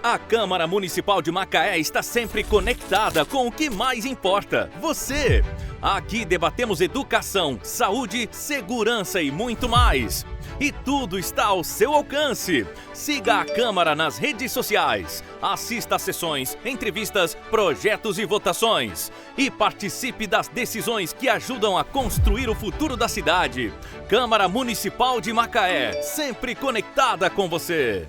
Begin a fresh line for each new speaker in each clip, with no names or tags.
A Câmara Municipal de Macaé está sempre conectada com o que mais importa, você. Aqui debatemos educação, saúde, segurança e muito mais. E tudo está ao seu alcance. Siga a Câmara nas redes sociais. Assista a sessões, entrevistas, projetos e votações. E participe das decisões que ajudam a construir o futuro da cidade. Câmara Municipal de Macaé, sempre conectada com você.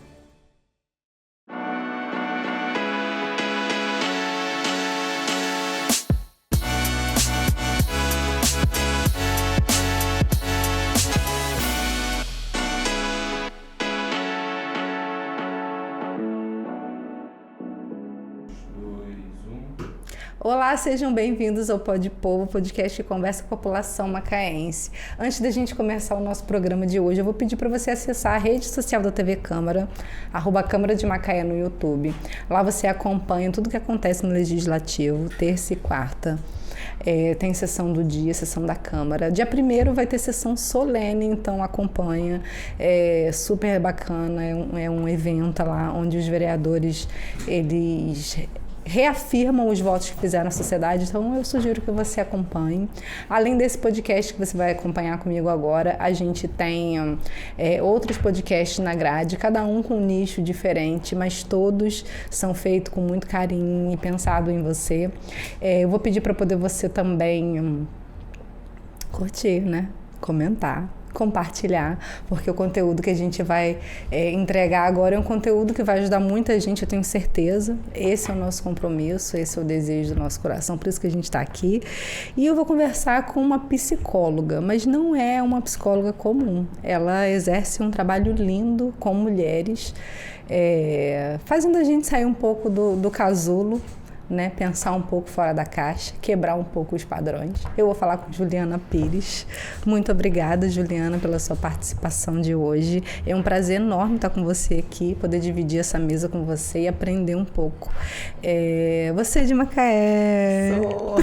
Olá, sejam bem-vindos ao Pod Povo, podcast que conversa com a população macaense. Antes da gente começar o nosso programa de hoje, eu vou pedir para você acessar a rede social da TV Câmara, @Câmara de Macaé no YouTube. Lá você acompanha tudo que acontece no Legislativo, terça e quarta. Tem sessão do dia, sessão da Câmara. Dia 1º vai ter sessão solene, então acompanha. É super bacana, é um evento lá onde os vereadores, eles reafirmam os votos que fizeram na sociedade, então eu sugiro que você acompanhe. Além desse podcast que você vai acompanhar comigo agora, a gente tem outros podcasts na grade, cada um com um nicho diferente, mas todos são feitos com muito carinho e pensado em você. Eu vou pedir para poder você também curtir, né? Comentar, compartilhar, porque o conteúdo que a gente vai entregar agora é um conteúdo que vai ajudar muita gente, eu tenho certeza. Esse é o nosso compromisso, esse é o desejo do nosso coração, por isso que a gente está aqui. E eu vou conversar com uma psicóloga, mas não é uma psicóloga comum. Ela exerce um trabalho lindo com mulheres, fazendo a gente sair um pouco do casulo, né? Pensar um pouco fora da caixa, quebrar um pouco os padrões. Eu vou falar com Juliana Pires. Muito obrigada, Juliana, pela sua participação de hoje. É um prazer enorme estar com você aqui, poder dividir essa mesa com você e aprender um pouco. Você é de Macaé.
Sou.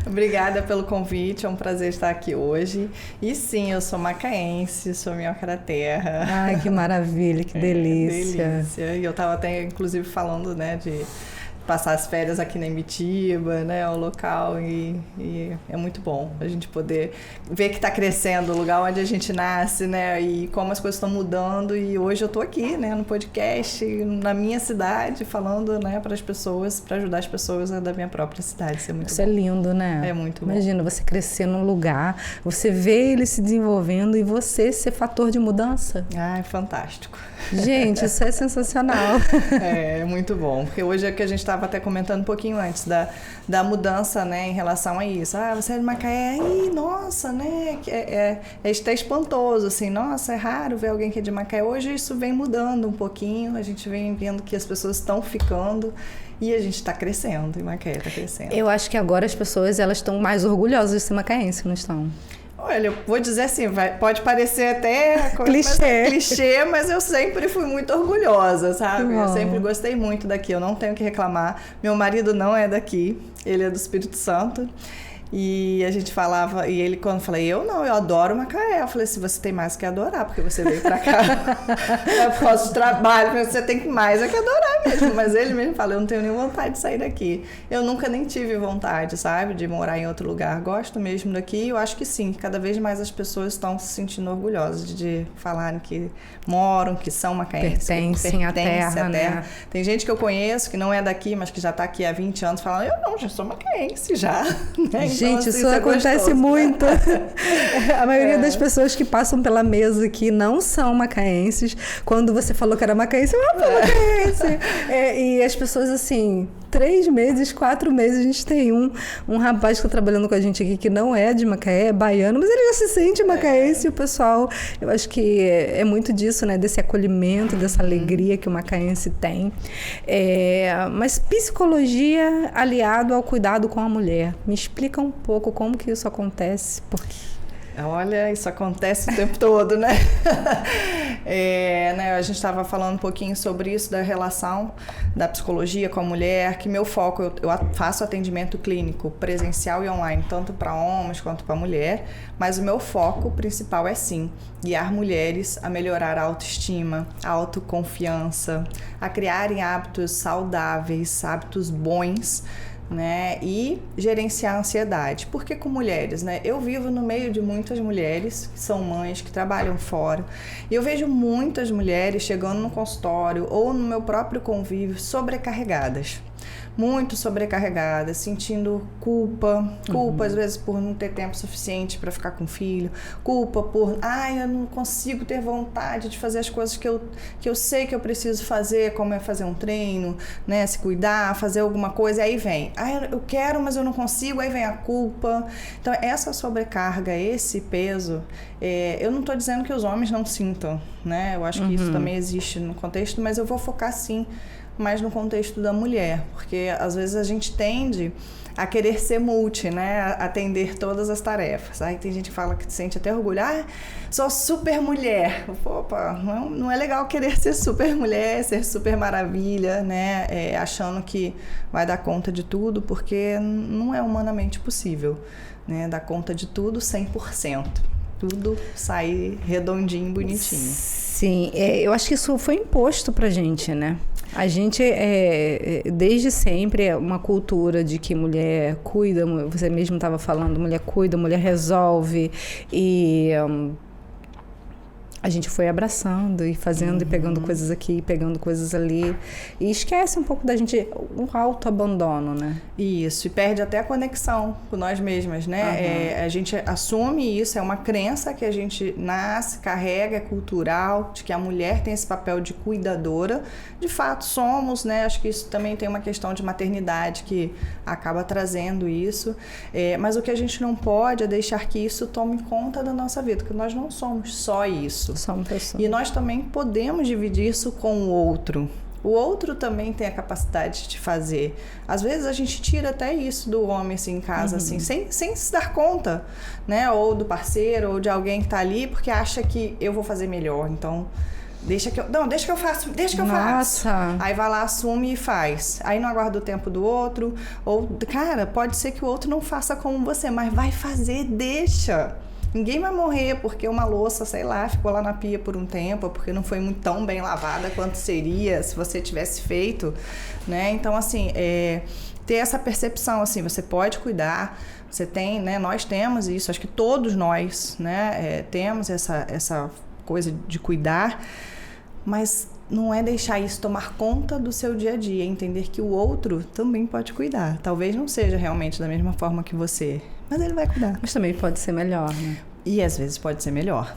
Obrigada pelo convite, é um prazer estar aqui hoje. E sim, eu sou macaense, sou minhoca da terra.
Ai, que maravilha, que delícia.
Delícia. E eu estava até, inclusive, falando, né, de passar as férias aqui na Imitiba, né, o local, e é muito bom a gente poder ver que está crescendo o lugar onde a gente nasce, né, e como as coisas estão mudando. E hoje eu estou aqui, né, no podcast, na minha cidade, falando, né, para as pessoas, para ajudar as pessoas da minha própria cidade. Isso é muito bom.
É lindo, né?
É muito bom.
Imagina você crescer num lugar, você vê ele se desenvolvendo e você ser fator de mudança.
Ah, é fantástico.
Gente, isso é sensacional.
É muito bom, porque hoje é que a gente estava até comentando um pouquinho antes da mudança, né, em relação a isso. Ah, você é de Macaé, nossa, né, é até espantoso, assim, nossa, é raro ver alguém que é de Macaé. Hoje isso vem mudando um pouquinho, a gente vem vendo que as pessoas estão ficando e a gente está crescendo, e Macaé está crescendo.
Eu acho que agora as pessoas, elas estão mais orgulhosas de ser macaense, não estão?
Olha, eu vou dizer assim, pode parecer até clichê, mas eu sempre fui muito orgulhosa, sabe? Eu sempre gostei muito daqui, eu não tenho que reclamar. Meu marido não é daqui, ele é do Espírito Santo. E a gente falava, e ele quando falei, eu adoro Macaé. Eu falei assim, você tem mais que adorar, porque você veio pra cá por causa do trabalho, você tem mais que adorar mesmo. Mas ele mesmo fala, eu não tenho nenhuma vontade de sair daqui. Eu nunca nem tive vontade, sabe, de morar em outro lugar. Gosto mesmo daqui, eu acho que sim, cada vez mais as pessoas estão se sentindo orgulhosas de falarem que moram, que são macaenses.
Pertencem à terra, né?
Tem gente que eu conheço, que não é daqui, mas que já tá aqui há 20 anos, falando, eu não, já sou macaense, já. Né?
Gente, isso acontece muito. A maioria das pessoas que passam pela mesa aqui não são macaenses. Quando você falou que era macaense, eu era macaense. E as pessoas, assim, 3 meses, 4 meses, a gente tem um rapaz que está trabalhando com a gente aqui que não é de Macaé, é baiano, mas ele já se sente macaense. E o pessoal, eu acho que é muito disso, né? Desse acolhimento, dessa alegria que o macaense tem. Mas psicologia aliado ao cuidado com a mulher. Me explica um pouco como que isso acontece, porque...
Olha, isso acontece o tempo todo, né? Né, a gente estava falando um pouquinho sobre isso, da relação da psicologia com a mulher, que meu foco, eu faço atendimento clínico presencial e online, tanto para homens quanto para mulher, mas o meu foco principal é sim, guiar mulheres a melhorar a autoestima, a autoconfiança, a criarem hábitos saudáveis, hábitos bons, né, e gerenciar a ansiedade. Por que com mulheres, né? Eu vivo no meio de muitas mulheres que são mães, que trabalham fora, e eu vejo muitas mulheres chegando no consultório ou no meu próprio convívio sobrecarregadas. Muito sobrecarregadas, sentindo culpa às vezes por não ter tempo suficiente para ficar com o filho, culpa por, eu não consigo ter vontade de fazer as coisas que eu sei que eu preciso fazer, como é fazer um treino, né, se cuidar, fazer alguma coisa, e aí vem, eu quero, mas eu não consigo, aí vem a culpa. Então essa sobrecarga, esse peso, eu não estou dizendo que os homens não sintam, né, eu acho que isso também existe no contexto, mas eu vou focar sim mais no contexto da mulher, porque às vezes a gente tende a querer ser multi, né, a atender todas as tarefas. Aí tem gente que fala que sente até orgulho, sou super mulher. Opa, não é legal querer ser super mulher, ser super maravilha, né, achando que vai dar conta de tudo, porque não é humanamente possível, né, dar conta de tudo 100%. Tudo sair redondinho, bonitinho.
Sim, eu acho que isso foi imposto pra gente, né? A gente, desde sempre, é uma cultura de que mulher cuida, você mesmo estava falando, mulher cuida, mulher resolve, e a gente foi abraçando e fazendo e pegando coisas aqui, pegando coisas ali, e esquece um pouco da gente, um autoabandono, né?
Isso, e perde até a conexão com nós mesmas, né? A gente assume isso, é uma crença que a gente nasce, carrega, é cultural, de que a mulher tem esse papel de cuidadora. De fato, somos, né? Acho que isso também tem uma questão de maternidade que acaba trazendo isso, mas o que a gente não pode é deixar que isso tome conta da nossa vida, porque nós não somos só isso.
Somos pessoas.
E nós também podemos dividir isso com o outro. O outro também tem a capacidade de fazer. Às vezes a gente tira até isso do homem assim, em casa, assim, sem se dar conta, né? Ou do parceiro, ou de alguém que está ali, porque acha que eu vou fazer melhor. Então, deixa que eu faço. Aí vai lá, assume e faz. Aí não aguarda o tempo do outro. Ou, cara, pode ser que o outro não faça como você, mas vai fazer, deixa. Ninguém vai morrer porque uma louça, sei lá, ficou lá na pia por um tempo, porque não foi muito tão bem lavada quanto seria se você tivesse feito, né? Então, assim, ter essa percepção, assim, você pode cuidar, você tem, né? Nós temos isso, acho que todos nós, né? Temos essa coisa de cuidar, mas não é deixar isso tomar conta do seu dia a dia, entender que o outro também pode cuidar. Talvez não seja realmente da mesma forma que você, mas ele vai cuidar.
Mas também pode ser melhor, né?
E às vezes pode ser melhor.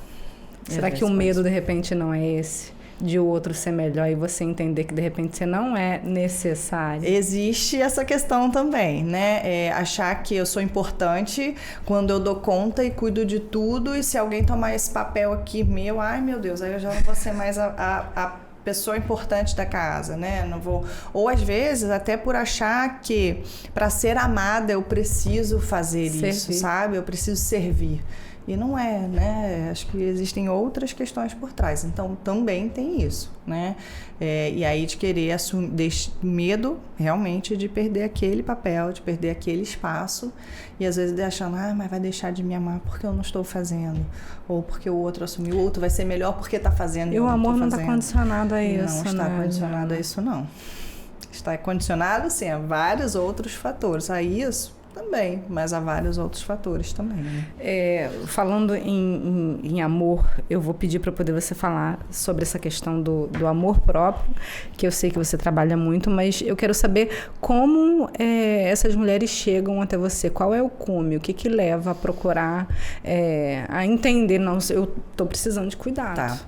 Será que o medo, de repente, não é esse? De o outro ser melhor e você entender que, de repente, você não é necessário?
Existe essa questão também, né? Achar que eu sou importante quando eu dou conta e cuido de tudo, e se alguém tomar esse papel aqui meu, ai meu Deus, aí eu já não vou ser mais a pessoa importante da casa, né? Não vou. Ou às vezes até por achar que para ser amada eu preciso fazer isso, sabe? Eu preciso servir. E não é, né? Acho que existem outras questões por trás. Então, também tem isso, né? E aí de querer assumir, medo realmente de perder aquele papel, de perder aquele espaço. E às vezes achando, mas vai deixar de me amar porque eu não estou fazendo. Ou porque o outro assumiu, o outro vai ser melhor porque está fazendo.
E o amor não está condicionado a isso,
não está condicionado a isso, não. Está condicionado, sim, a vários outros fatores. A isso também, mas há vários outros fatores também, né?
Falando em amor, eu vou pedir para poder você falar sobre essa questão do amor próprio, que eu sei que você trabalha muito, mas eu quero saber como essas mulheres chegam até você, qual é o cume, o que leva a procurar, a entender, não, eu estou precisando de cuidado.
Tá.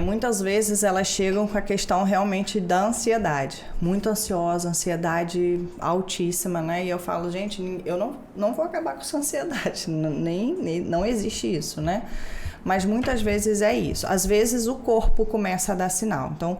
Muitas vezes elas chegam com a questão realmente da ansiedade, muito ansiosa, ansiedade altíssima, né? E eu falo, gente, eu não vou acabar com essa ansiedade, nem não existe isso, né? Mas muitas vezes é isso. Às vezes o corpo começa a dar sinal. Então,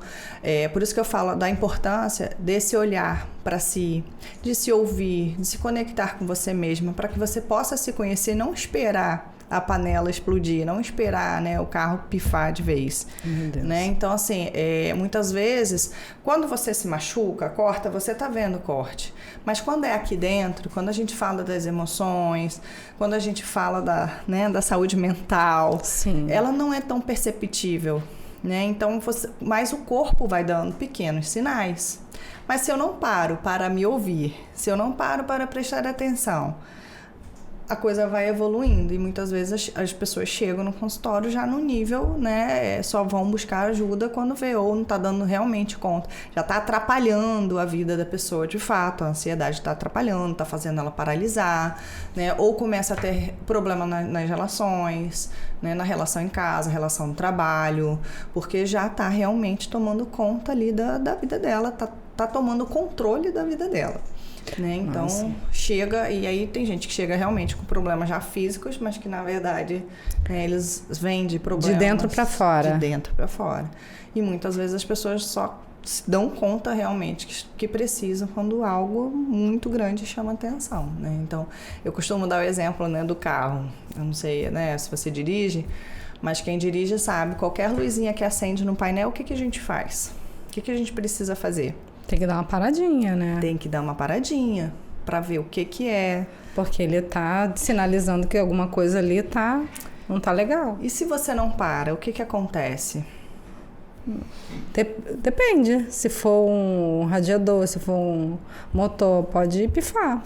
por isso que eu falo da importância desse olhar para si, de se ouvir, de se conectar com você mesma, para que você possa se conhecer, não esperar a panela explodir, não esperar, né, o carro pifar de vez.
Meu Deus.
Né? Então, assim, muitas vezes, quando você se machuca, corta, você tá vendo o corte. Mas quando é aqui dentro, quando a gente fala das emoções, quando a gente fala da saúde mental,
Sim.
ela não é tão perceptível. Né? Então, mas o corpo vai dando pequenos sinais. Mas se eu não paro para me ouvir, se eu não paro para prestar atenção, a coisa vai evoluindo e muitas vezes as pessoas chegam no consultório já no nível, né, só vão buscar ajuda quando vê ou não está dando realmente conta. Já está atrapalhando a vida da pessoa de fato, a ansiedade está atrapalhando, está fazendo ela paralisar, né, ou começa a ter problema nas relações, né, na relação em casa, relação no trabalho, porque já está realmente tomando conta ali da vida dela, tá tomando controle da vida dela. Né? Então, chega, e aí tem gente que chega realmente com problemas já físicos, mas que na verdade eles vêm de problemas
de dentro para fora.
De dentro para fora. E muitas vezes as pessoas só se dão conta realmente que precisam quando algo muito grande chama atenção. Né? Então, eu costumo dar o exemplo, né, do carro. Eu não sei, né, se você dirige, mas quem dirige sabe, qualquer luzinha que acende no painel, o que a gente faz? O que a gente precisa fazer?
Tem que dar uma paradinha, né?
Tem que dar uma paradinha para ver o que é.
Porque ele tá sinalizando que alguma coisa ali não tá legal.
E se você não para, o que acontece?
Depende. Se for um radiador, se for um motor, pode pifar.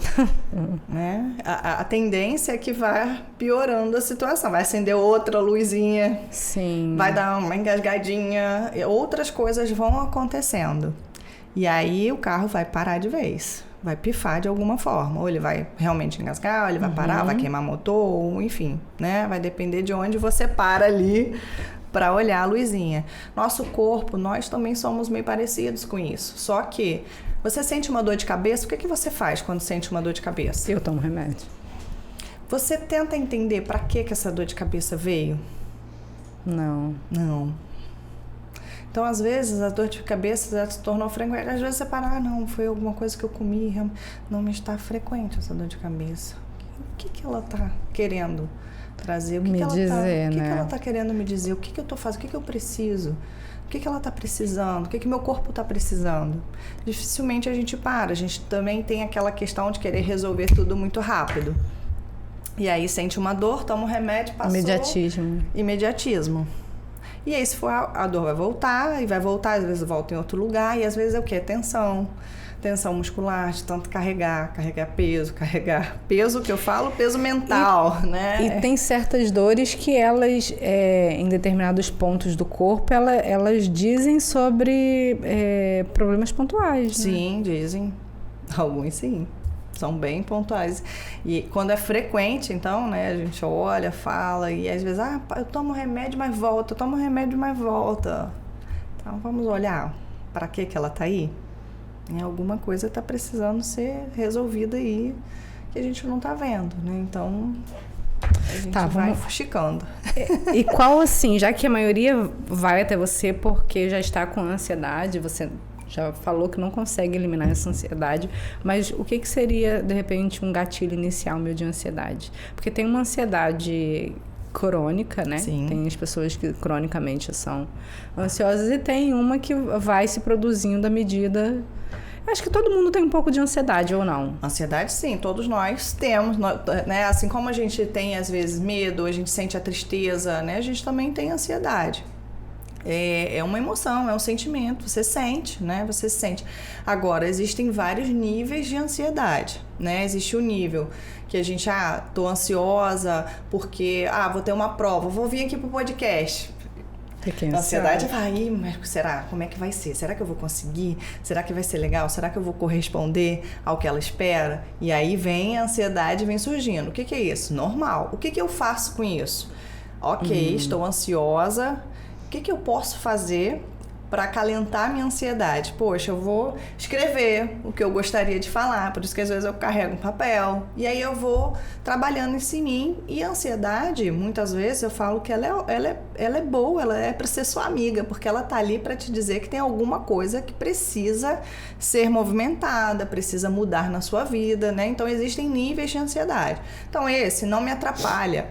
Né? A tendência é que vai piorando a situação. Vai acender outra luzinha.
Sim.
Vai dar uma engasgadinha. Outras coisas vão acontecendo. E aí o carro vai parar de vez, vai pifar de alguma forma. Ou ele vai realmente engasgar, ou ele vai parar, vai queimar motor, ou enfim, né? Vai depender de onde você para ali para olhar a luzinha. Nosso corpo, nós também somos meio parecidos com isso. Só que você sente uma dor de cabeça, o que você faz quando sente uma dor de cabeça?
Eu tomo remédio.
Você tenta entender para que essa dor de cabeça veio?
Não.
Então, às vezes, a dor de cabeça já se tornou frequente. Às vezes você para, não, foi alguma coisa que eu comi. Não me está frequente essa dor de cabeça. O que ela está querendo trazer? O que ela está querendo me dizer? O que eu estou fazendo? O que eu preciso? O que ela está precisando? O que meu corpo está precisando? Dificilmente a gente para. A gente também tem aquela questão de querer resolver tudo muito rápido. E aí sente uma dor, toma um remédio, passou... Imediatismo. E aí, se for a dor vai voltar, às vezes volta em outro lugar, e às vezes é o quê? Tensão muscular, de tanto carregar peso, que eu falo, peso mental, né?
E tem certas dores que elas, em determinados pontos do corpo, elas dizem sobre problemas pontuais, né?
Sim, dizem. Alguns sim. São bem pontuais. E quando é frequente, então, né, a gente olha, fala, e às vezes, eu tomo remédio, mas volta, Então, vamos olhar para que ela tá aí. E alguma coisa tá precisando ser resolvida aí, que a gente não tá vendo, né? Então, a gente vai fuxicando.
E qual, assim, já que a maioria vai até você porque já está com ansiedade, você já falou que não consegue eliminar essa ansiedade, mas o que seria, de repente, um gatilho inicial meu de ansiedade? Porque tem uma ansiedade crônica, né?
Sim.
Tem as pessoas que cronicamente são ansiosas e tem uma que vai se produzindo à medida... Acho que todo mundo tem um pouco de ansiedade, ou não?
Ansiedade, sim. Todos nós temos, né? Assim como a gente tem, às vezes, medo, a gente sente a tristeza, né? A gente também tem ansiedade. É uma emoção, é um sentimento, você sente, né? Você sente. Agora, existem vários níveis de ansiedade, né? Existe o nível que a gente, tô ansiosa porque, vou ter uma prova, vou vir aqui pro podcast. A ansiedade vai, mas será? Como é que vai ser? Será que eu vou conseguir? Será que vai ser legal? Será que eu vou corresponder ao que ela espera? E aí vem a ansiedade, vem surgindo. O que é isso? Normal. O que eu faço com isso? Ok, estou ansiosa. O que eu posso fazer para acalentar minha ansiedade? Poxa, eu vou escrever o que eu gostaria de falar, por isso que às vezes eu carrego um papel. E aí eu vou trabalhando isso em mim. E a ansiedade, muitas vezes eu falo que ela é boa, ela é para ser sua amiga, porque ela tá ali para te dizer que tem alguma coisa que precisa ser movimentada, precisa mudar na sua vida, né? Então existem níveis de ansiedade. Então esse não me atrapalha.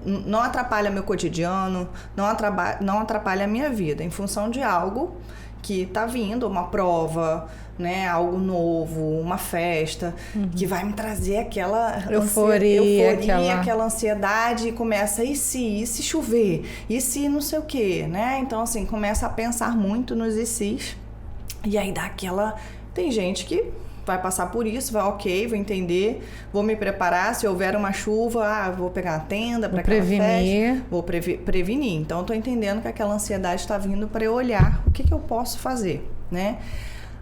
não atrapalha meu cotidiano, não atrapalha a minha vida, em função de algo que tá vindo, uma prova, né, algo novo, uma festa, que vai me trazer aquela euforia, aquela ansiedade, e começa, e se chover? E se não sei o quê, né? Então, assim, começa a pensar muito nos e se's, e aí dá aquela... Tem gente que vai passar por isso, vai vou entender, vou me preparar, se houver uma chuva, vou pegar a tenda para aquela festa, vou prevenir. Então, eu tô entendendo que aquela ansiedade está vindo para eu olhar o que eu posso fazer, né?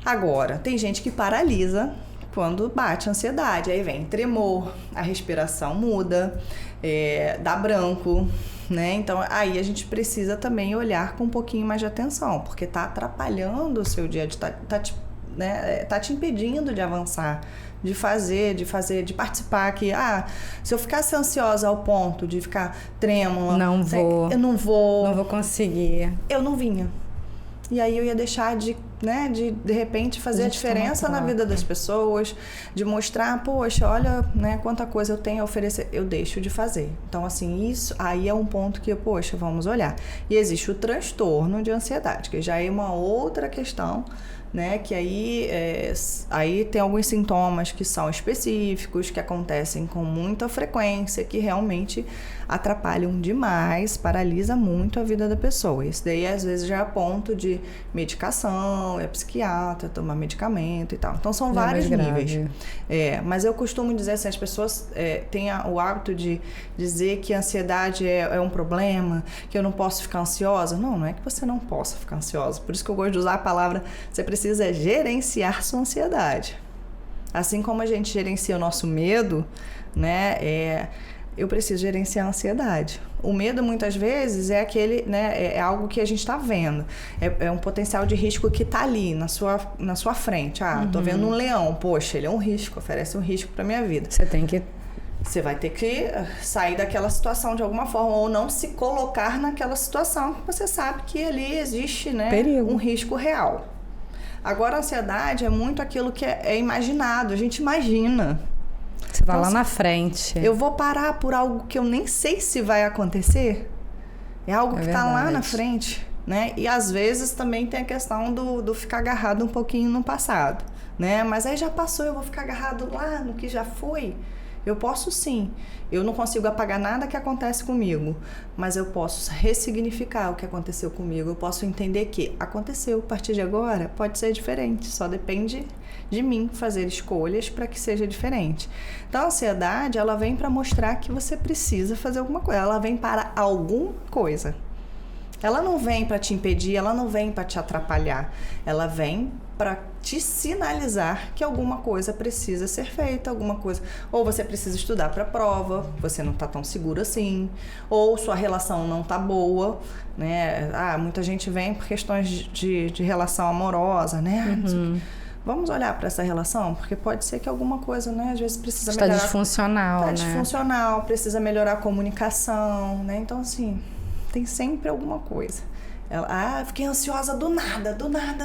Agora, tem gente que paralisa quando bate a ansiedade, aí vem tremor, a respiração muda, dá branco, né? Então, aí a gente precisa também olhar com um pouquinho mais de atenção, porque tá atrapalhando o seu dia a dia, tá te impedindo de avançar, de fazer, de participar aqui. Se eu ficasse ansiosa ao ponto de ficar trêmula, eu não vou conseguir, eu não vinha. E aí eu ia deixar de repente fazer a diferença na vida das pessoas, de mostrar, poxa, olha, né, quanta coisa eu tenho a oferecer, eu deixo de fazer. Então, assim, isso aí é um ponto que, poxa, vamos olhar. E existe o transtorno de ansiedade, que já é uma outra questão, né, que aí tem alguns sintomas que são específicos, que acontecem com muita frequência, que realmente atrapalham demais, paralisa muito a vida da pessoa. Isso daí, às vezes, já é a ponto de medicação, psiquiatra, tomar medicamento e tal. Então, são vários níveis. Mas eu costumo dizer assim, as pessoas têm o hábito de dizer que a ansiedade é um problema, que eu não posso ficar ansiosa. Não é que você não possa ficar ansiosa. Por isso que eu gosto de usar a palavra, você precisa gerenciar sua ansiedade. Assim como a gente gerencia o nosso medo, né, eu preciso gerenciar a ansiedade. O medo, muitas vezes, é aquele, né, é algo que a gente está vendo. É um potencial de risco que está ali, na sua frente. Tô vendo um leão. Poxa, ele é um risco, oferece um risco para minha vida. Você vai ter que sair daquela situação de alguma forma, ou não se colocar naquela situação, porque você sabe que ali existe, né, um risco real. Agora, a ansiedade é muito aquilo que é imaginado, a gente imagina.
Você vai lá na frente.
Eu vou parar por algo que eu nem sei se vai acontecer. É algo que está lá na frente, né? E às vezes também tem a questão do ficar agarrado um pouquinho no passado, né? Mas aí já passou, eu vou ficar agarrado lá no que já foi. Eu posso sim. Eu não consigo apagar nada que acontece comigo, mas eu posso ressignificar o que aconteceu comigo. Eu posso entender que aconteceu, a partir de agora pode ser diferente, só depende de mim fazer escolhas para que seja diferente. Então, a ansiedade, ela vem para mostrar que você precisa fazer alguma coisa, ela vem para alguma coisa. Ela não vem para te impedir, ela não vem para te atrapalhar, ela vem para te sinalizar que alguma coisa precisa ser feita, alguma coisa. Ou você precisa estudar para a prova, você não está tão seguro assim, ou sua relação não está boa, né? Muita gente vem por questões de relação amorosa, né? Vamos olhar para essa relação, porque pode ser que alguma coisa, né, às vezes precisa melhorar.
Está disfuncional, né?
Está disfuncional, precisa melhorar a comunicação, né? Então, assim, tem sempre alguma coisa. Fiquei ansiosa do nada,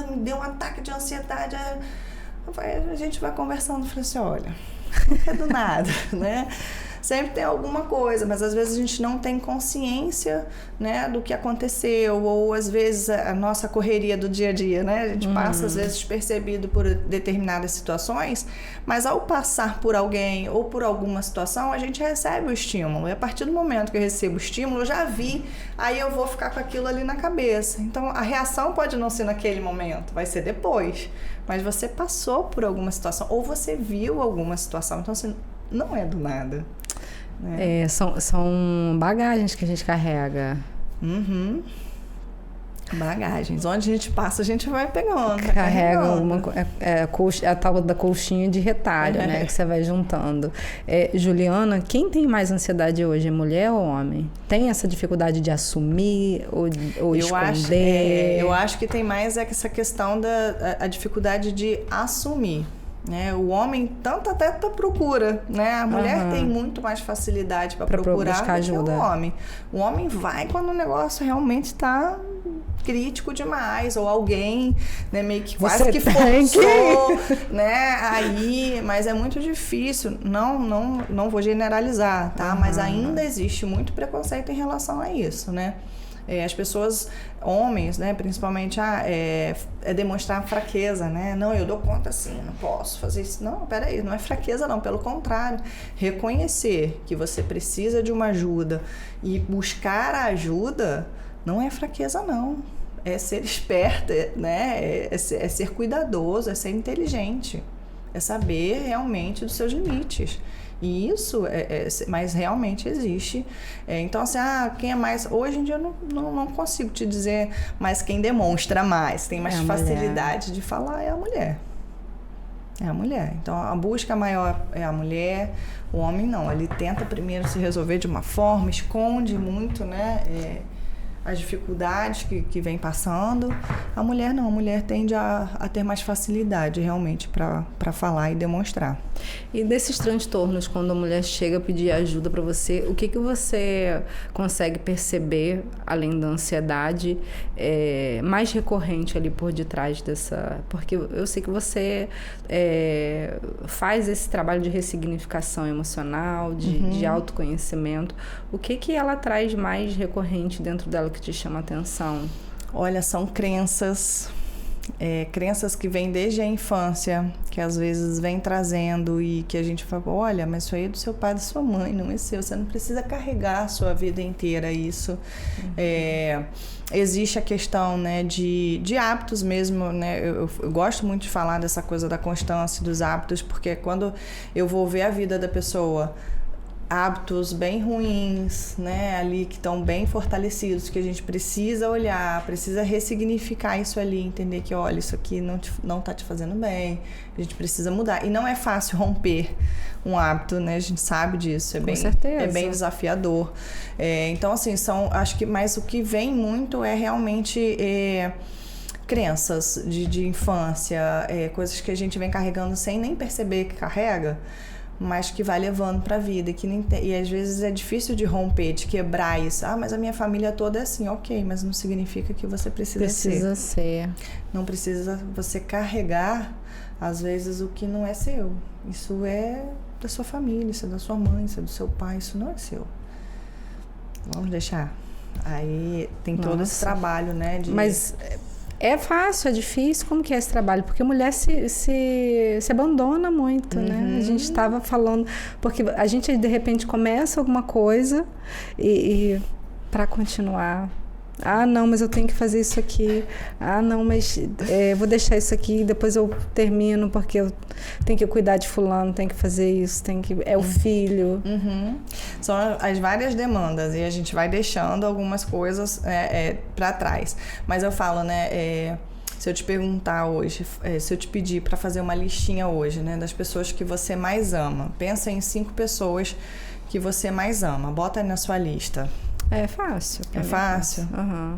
me deu um ataque de ansiedade. A gente vai conversando, falei assim, olha, não é do nada, né? Sempre tem alguma coisa, mas às vezes a gente não tem consciência, né, do que aconteceu, ou às vezes a nossa correria do dia a dia, né? A gente passa às vezes despercebido por determinadas situações, mas ao passar por alguém ou por alguma situação, a gente recebe o estímulo. E a partir do momento que eu recebo o estímulo, eu já vi, aí eu vou ficar com aquilo ali na cabeça. Então, a reação pode não ser naquele momento, vai ser depois. Mas você passou por alguma situação, ou você viu alguma situação, então assim, não é do nada.
São bagagens que a gente carrega.
Bagagens. Onde a gente passa, a gente vai pegando.
Carrega a tal da colchinha de retalho, né? Que você vai juntando. Juliana, quem tem mais ansiedade hoje? É mulher ou homem? Tem essa dificuldade de assumir ou esconder?
Eu acho que tem mais essa questão da dificuldade de assumir. Né? O homem tanto até procura, né? A mulher tem muito mais facilidade para procurar do que o homem. O homem vai quando o negócio realmente está crítico demais, ou alguém, né, meio que quase que forçou, né, aí, mas é muito difícil, não vou generalizar, tá? Mas ainda existe muito preconceito em relação a isso, né? As pessoas, homens, né, principalmente, é demonstrar fraqueza, né? Não, eu dou conta assim, não posso fazer isso. Não, peraí, não é fraqueza não, pelo contrário. Reconhecer que você precisa de uma ajuda e buscar a ajuda não é fraqueza não. É ser esperta, né? É ser cuidadoso, é ser inteligente. É saber realmente dos seus limites. E isso, mas realmente existe. Então, assim, quem é mais... Hoje em dia eu não consigo te dizer, mas quem demonstra mais, tem mais facilidade de falar é a mulher. É a mulher. Então, a busca maior é a mulher, o homem não. Ele tenta primeiro se resolver de uma forma, esconde muito, né? As dificuldades que vem passando. A mulher não, a mulher tende a ter mais facilidade realmente para falar e demonstrar.
E desses transtornos, quando a mulher chega a pedir ajuda para você, o que você consegue perceber, além da ansiedade, mais recorrente ali por detrás dessa... Porque eu sei que você faz esse trabalho de ressignificação emocional, de autoconhecimento. O que ela traz mais recorrente dentro dela que te chama a atenção?
Olha, são crenças que vêm desde a infância, que às vezes vem trazendo e que a gente fala, olha, mas isso aí é do seu pai, da sua mãe, não é seu, você não precisa carregar a sua vida inteira isso. Existe a questão, né, de hábitos mesmo, né? Eu gosto muito de falar dessa coisa da constância dos hábitos, porque quando eu vou ver a vida da pessoa, hábitos bem ruins, né, ali que estão bem fortalecidos, que a gente precisa olhar, precisa ressignificar isso ali, entender que, olha, isso aqui não tá te fazendo bem, a gente precisa mudar. E não é fácil romper um hábito, né, a gente sabe disso,
Com certeza.
É bem desafiador. Então, assim, acho que, mas o que vem muito é realmente... crenças de infância, coisas que a gente vem carregando sem nem perceber que carrega, mas que vai levando para a vida, e às vezes é difícil de romper, de quebrar isso. Mas a minha família toda é assim, ok, mas não significa que você precisa ser. Não precisa você carregar, às vezes, o que não é seu. Isso é da sua família, isso é da sua mãe, isso é do seu pai, isso não é seu. Vamos deixar. Aí tem todo esse trabalho, né?
Mas... É fácil, é difícil? Como que é esse trabalho? Porque a mulher se abandona muito, né? A gente estava falando... Porque a gente, de repente, começa alguma coisa e para continuar... não, mas eu tenho que fazer isso aqui. Não, mas vou deixar isso aqui, depois eu termino, porque eu tenho que cuidar de fulano, tenho que fazer isso, é o filho.
São as várias demandas, e a gente vai deixando algumas coisas para trás. Mas eu falo, né, se eu te perguntar hoje, se eu te pedir para fazer uma listinha hoje, né, das pessoas que você mais ama, pensa em 5 pessoas que você mais ama, bota aí na sua lista.
É fácil.
É fácil?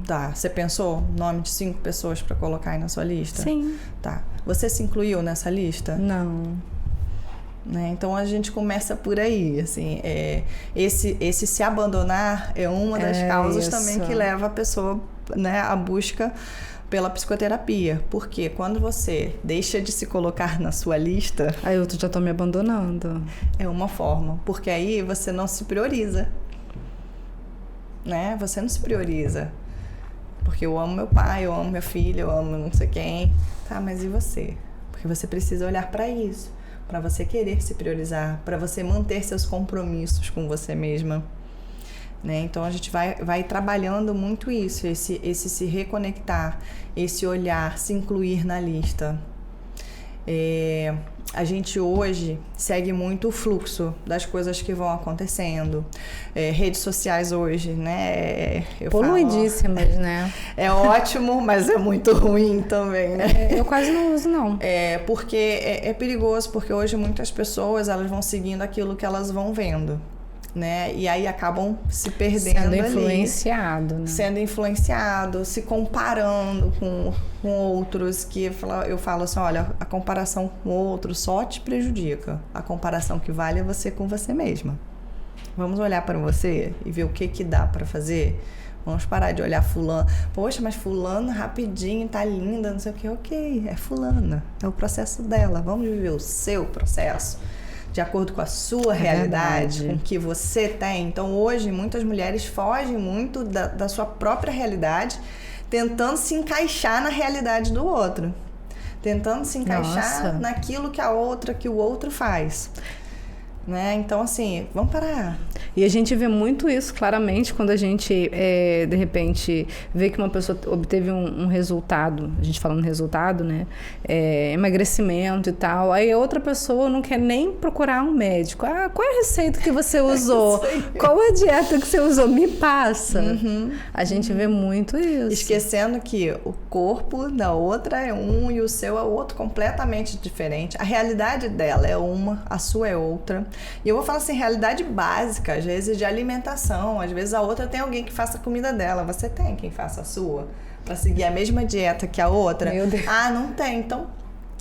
Tá. Você pensou o nome de 5 pessoas para colocar aí na sua lista?
Sim.
Tá. Você se incluiu nessa lista?
Não.
Né? Então a gente começa por aí, assim, esse se abandonar é uma das causas também que leva a pessoa, né, à busca pela psicoterapia, porque quando você deixa de se colocar na sua lista...
Aí eu já tô me abandonando.
É uma forma, porque aí você não se prioriza. Né? Você não se prioriza. Porque eu amo meu pai, eu amo minha filha, eu amo não sei quem. Tá, mas e você? Porque você precisa olhar para isso, para você querer se priorizar, para você manter seus compromissos com você mesma. Né? Então a gente vai trabalhando muito isso, esse se reconectar, esse olhar, se incluir na lista. A gente hoje segue muito o fluxo das coisas que vão acontecendo. Redes sociais hoje, né?
Poluidíssimas, né?
É ótimo, mas é muito ruim também, né?
Eu quase não uso, não.
Porque é perigoso, porque hoje muitas pessoas elas vão seguindo aquilo que elas vão vendo. Né? E aí acabam se perdendo sendo influenciado, se comparando com outros, que eu falo assim, olha, a comparação com outros só te prejudica. A comparação que vale é você com você mesma. Vamos olhar para você e ver o que dá para fazer. Vamos parar de olhar fulano. Poxa, mas fulano rapidinho, tá linda, não sei o que. Ok, é fulana. É o processo dela. Vamos viver o seu processo de acordo com a sua realidade, com o que você tem. Então, hoje, muitas mulheres fogem muito da sua própria realidade, tentando se encaixar na realidade do outro. Tentando se encaixar naquilo que o outro faz. Né? Então, assim, vamos parar.
E a gente vê muito isso claramente quando a gente, de repente, vê que uma pessoa obteve um resultado, a gente falando resultado, né? Emagrecimento e tal, aí a outra pessoa não quer nem procurar um médico. Ah, qual é a receita que você usou? Qual é a dieta que você usou? Me passa. A gente vê muito isso.
Esquecendo que o corpo da outra é um e o seu é outro, completamente diferente. A realidade dela é uma, a sua é outra. E eu vou falar assim, realidade básica, às vezes de alimentação, às vezes a outra tem alguém que faça a comida dela, você tem quem faça a sua, para seguir a mesma dieta que a outra.
Meu Deus.
Ah, não tem, então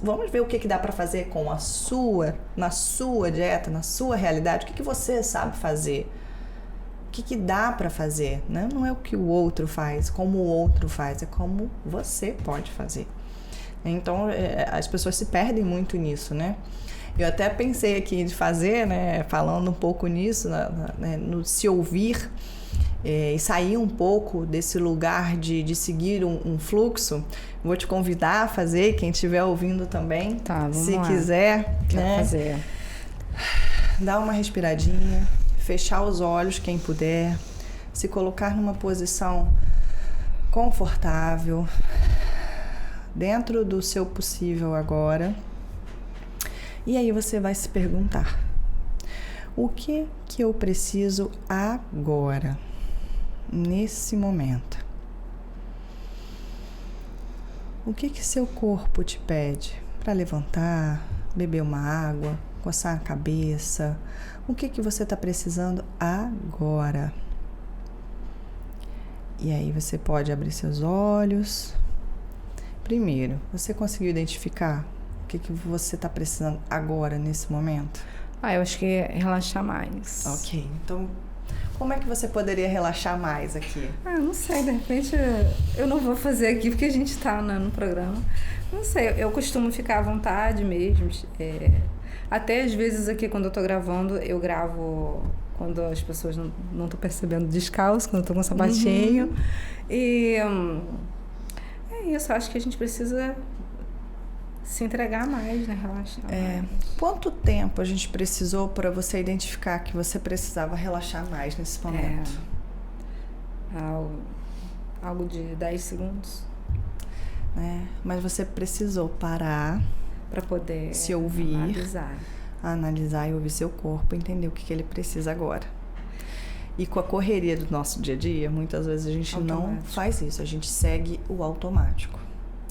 vamos ver o que dá para fazer com a sua, na sua dieta, na sua realidade, o que você sabe fazer, o que dá para fazer, né? Não é o que o outro faz, como o outro faz, é como você pode fazer. Então as pessoas se perdem muito nisso, né? Eu até pensei aqui de fazer, né, falando um pouco nisso, no se ouvir e sair um pouco desse lugar de seguir um fluxo. Vou te convidar a fazer, quem estiver ouvindo também,
tá,
se
lá.
Quiser.
Quero fazer.
Dar uma respiradinha, fechar os olhos, quem puder, se colocar numa posição confortável, dentro do seu possível agora. E aí você vai se perguntar, o que eu preciso agora, nesse momento? O que seu corpo te pede para levantar, beber uma água, coçar a cabeça? O que você está precisando agora? E aí você pode abrir seus olhos. Primeiro, você conseguiu identificar o que você está precisando agora, nesse momento?
Eu acho que é relaxar mais.
Ok, então como é que você poderia relaxar mais aqui?
Não sei, de repente eu não vou fazer aqui porque a gente está no programa. Não sei, eu costumo ficar à vontade mesmo. Até às vezes aqui quando eu tô gravando, eu gravo quando as pessoas não estão percebendo descalço, quando eu tô com sapatinho. E é isso, acho que a gente precisa se entregar mais, né? Relaxar mais.
Quanto tempo a gente precisou para você identificar que você precisava relaxar mais nesse momento?
Algo de 10 segundos.
Mas você precisou parar
para poder
se ouvir, analisar e ouvir seu corpo, entender o que ele precisa agora. E com a correria do nosso dia a dia, muitas vezes a gente não faz isso, a gente segue o automático.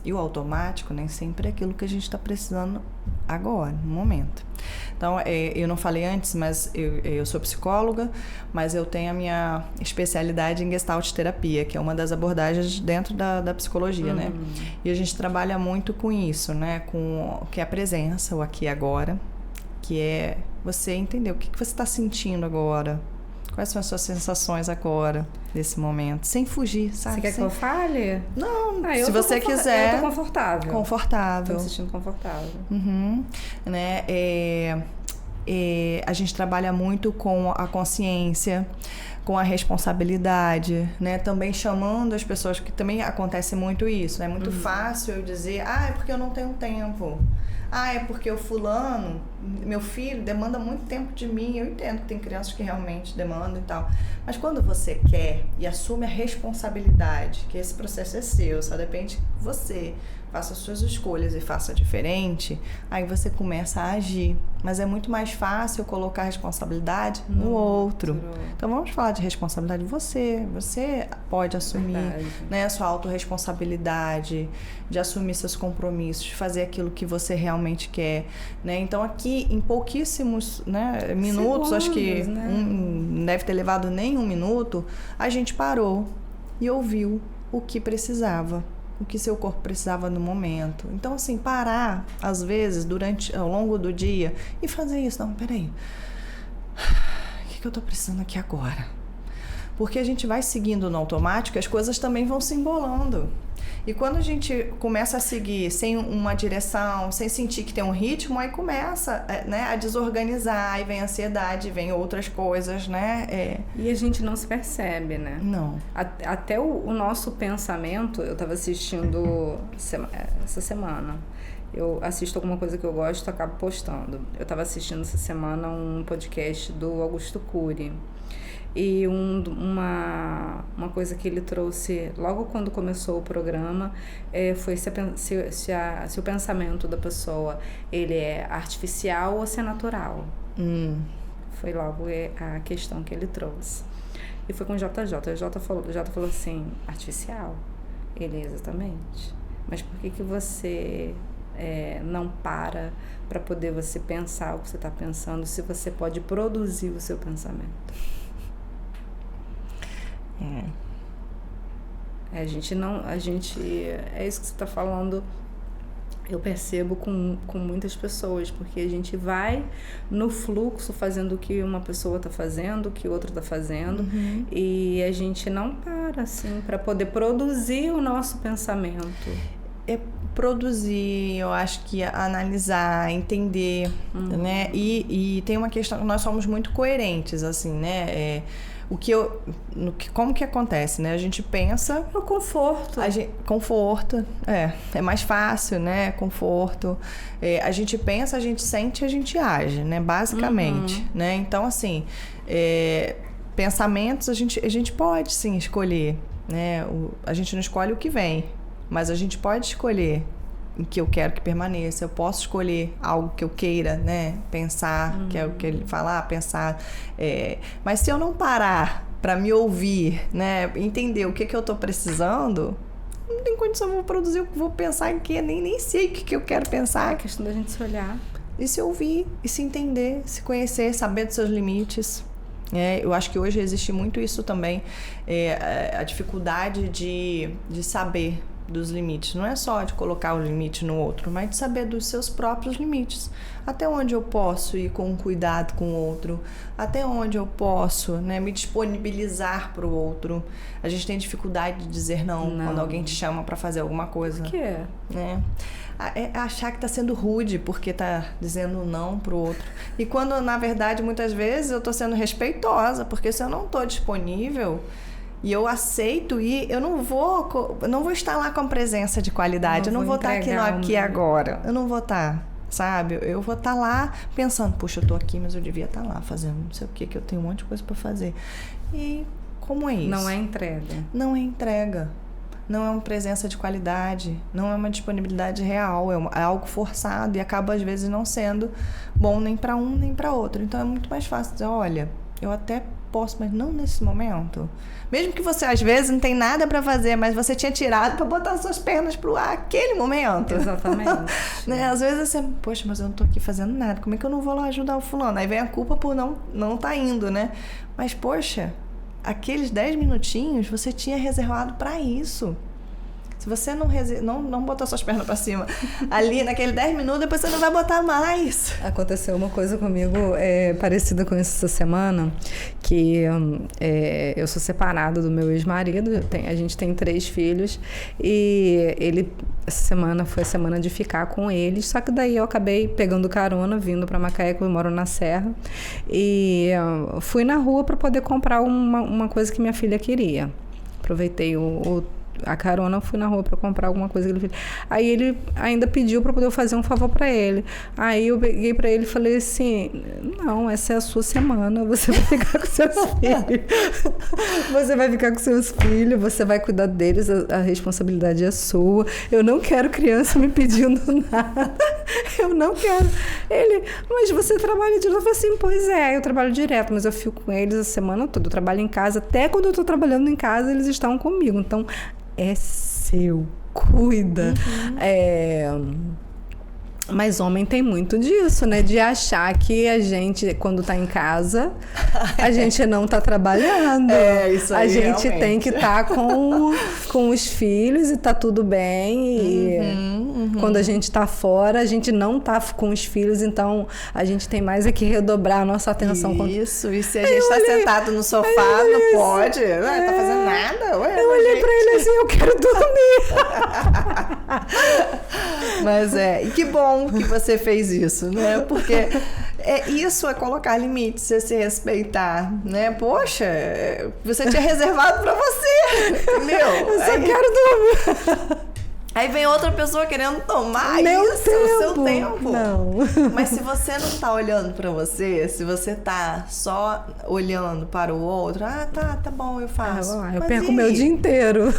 E o automático nem sempre é aquilo que a gente está precisando agora, no momento. Então, eu não falei antes, mas eu sou psicóloga, mas eu tenho a minha especialidade em Gestalt terapia, que é uma das abordagens dentro da psicologia, né? E a gente trabalha muito com isso, né? Com que é a presença, o aqui e agora, que é você entender o que você está sentindo agora. Quais são as suas sensações agora, nesse momento? Sem fugir, sabe?
Você quer que eu fale?
Não, se você quiser.
Eu tô confortável.
Confortável.
Tô me sentindo confortável.
Né? A gente trabalha muito com a consciência, com a responsabilidade, né? Também chamando as pessoas, que também acontece muito isso, né? É muito fácil eu dizer, é porque eu não tenho tempo. É porque o fulano, meu filho, demanda muito tempo de mim. Eu entendo que tem crianças que realmente demandam e tal. Mas quando você quer e assume a responsabilidade, que esse processo é seu, só depende de você, faça as suas escolhas e faça diferente, aí você começa a agir. Mas é muito mais fácil colocar a responsabilidade no outro. Então vamos falar de responsabilidade. Você pode assumir, né, a sua autorresponsabilidade, de assumir seus compromissos, de fazer aquilo que você realmente quer, né? Então aqui em pouquíssimos, né, minutos, acho que não deve ter levado nem 1 minuto, a gente parou e ouviu o que precisava, o que seu corpo precisava no momento. Então, assim, parar, às vezes, ao longo do dia e fazer isso. Não, peraí. O que eu tô precisando aqui agora? Porque a gente vai seguindo no automático, as coisas também vão se embolando. E quando a gente começa a seguir sem uma direção, sem sentir que tem um ritmo, aí começa, né, a desorganizar, aí vem a ansiedade, vem outras coisas, né?
E a gente não se percebe, né?
Não.
Até o nosso pensamento, eu estava assistindo essa semana, eu assisto alguma coisa que eu gosto, acabo postando. Eu estava assistindo essa semana um podcast do Augusto Cury. E uma coisa que ele trouxe logo quando começou o programa foi se o pensamento da pessoa ele é artificial ou se é natural. Foi logo a questão que ele trouxe. E foi com o JJ. O JJ falou assim, artificial? Ele, exatamente. Mas por que você não para poder você pensar o que você está pensando, se você pode produzir o seu pensamento? É isso que você está falando, eu percebo com muitas pessoas, porque a gente vai no fluxo fazendo o que uma pessoa está fazendo, o que outra está fazendo, e a gente não para assim para poder produzir o nosso pensamento.
Produzir, eu acho que analisar, entender, né? E tem uma questão, nós somos muito coerentes, assim, né? Como que acontece, né? A gente pensa...
O conforto.
Conforto, é mais fácil, né? Conforto. A gente pensa, a gente sente, a gente age, né? Basicamente, né? Então, assim, pensamentos a gente pode, sim, escolher, né? A gente não escolhe o que vem, mas a gente pode escolher em que eu quero que permaneça. Eu posso escolher algo que eu queira, né? Pensar, que é o que ele fala, pensar. Mas se eu não parar para me ouvir, né? Entender o que eu estou precisando, não tem condição, eu vou produzir, vou pensar em quê? Nem sei o que eu quero pensar.
É a questão da gente se olhar.
E se ouvir, e se entender, se conhecer, saber dos seus limites. Eu acho que hoje existe muito isso também, a dificuldade de saber dos limites. Não é só de colocar o limite no outro, mas de saber dos seus próprios limites. Até onde eu posso ir com cuidado com o outro, até onde eu posso, né, me disponibilizar para o outro. A gente tem dificuldade de dizer não quando alguém te chama para fazer alguma coisa.
Por quê?
Né? É achar que está sendo rude porque está dizendo não pro outro. E quando, na verdade, muitas vezes eu estou sendo respeitosa, porque se eu não estou disponível e eu aceito ir, eu não vou estar lá com presença de qualidade, eu não vou estar aqui agora, eu não vou estar, sabe? Eu vou estar lá pensando, puxa, eu tô aqui, mas eu devia estar lá fazendo não sei o que eu tenho um monte de coisa para fazer. E como é isso?
Não é entrega.
Não é entrega. Não é uma presença de qualidade, não é uma disponibilidade real, é algo forçado e acaba às vezes não sendo bom nem para um nem para outro. Então é muito mais fácil dizer, olha, eu até posso, mas não nesse momento. Mesmo que você às vezes não tem nada para fazer, mas você tinha tirado para botar suas pernas pro ar aquele momento.
Exatamente.
Né? Às vezes você, poxa, mas eu não tô aqui fazendo nada, como é que eu não vou lá ajudar o fulano? Aí vem a culpa por não tá indo, né? Mas poxa, aqueles 10 minutinhos você tinha reservado para isso. Se você não botar suas pernas para cima ali naquele 10 minutos, depois você não vai botar mais.
Aconteceu uma coisa comigo parecida com isso essa semana, que eu sou separada do meu ex-marido, a gente tem 3 filhos, e essa semana foi a semana de ficar com eles, só que daí eu acabei pegando carona, vindo para Macaé, que eu moro na Serra, e fui na rua para poder comprar uma coisa que minha filha queria. Aproveitei a carona, fui na rua para comprar alguma coisa que ele fez. Aí ele ainda pediu para poder fazer um favor para ele. Aí eu peguei para ele e falei assim, não, essa é a sua semana, você vai ficar com seus filhos. Você vai ficar com seus filhos, você vai cuidar deles, a responsabilidade é sua. Eu não quero criança me pedindo nada. Eu não quero. Ele, mas você trabalha direto? Eu falei assim, pois é, eu trabalho direto, mas eu fico com eles a semana toda. Eu trabalho em casa, até quando eu estou trabalhando em casa, eles estão comigo. Então, é seu, cuida. Mas homem tem muito disso, né? De achar que a gente, quando tá em casa, a gente não tá trabalhando.
Isso aí,
a gente
realmente.
tem que estar com os filhos e tá tudo bem. E quando a gente tá fora, a gente não tá com os filhos, então a gente tem mais é que redobrar a nossa atenção.
Isso, e se a gente tá sentado no sofá, não pode. Tá fazendo nada? Ué,
eu olhei pra ele assim, eu quero dormir.
Mas e que bom que você fez isso, né? Porque isso é colocar limites, é se respeitar, né? Poxa, você tinha reservado pra você, entendeu?
Eu só quero dormir.
Aí vem outra pessoa querendo tomar o seu tempo.
Não.
Mas se você não tá olhando pra você, se você tá só olhando para o outro, tá bom, eu faço.
Eu perco o meu dia inteiro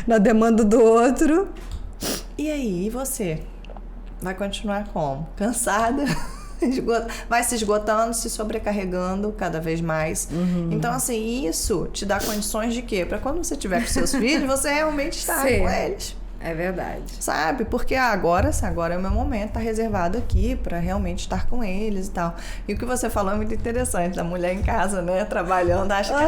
na demanda do outro.
E aí, e você? Vai continuar como? Cansada? Vai se esgotando, se sobrecarregando cada vez mais. Então, assim, isso te dá condições de quê? Para quando você tiver com seus filhos, você realmente estar com eles.
É verdade.
Sabe? Porque agora é o meu momento, tá reservado aqui para realmente estar com eles e tal. E o que você falou é muito interessante, da mulher em casa, né? Trabalhando, acha que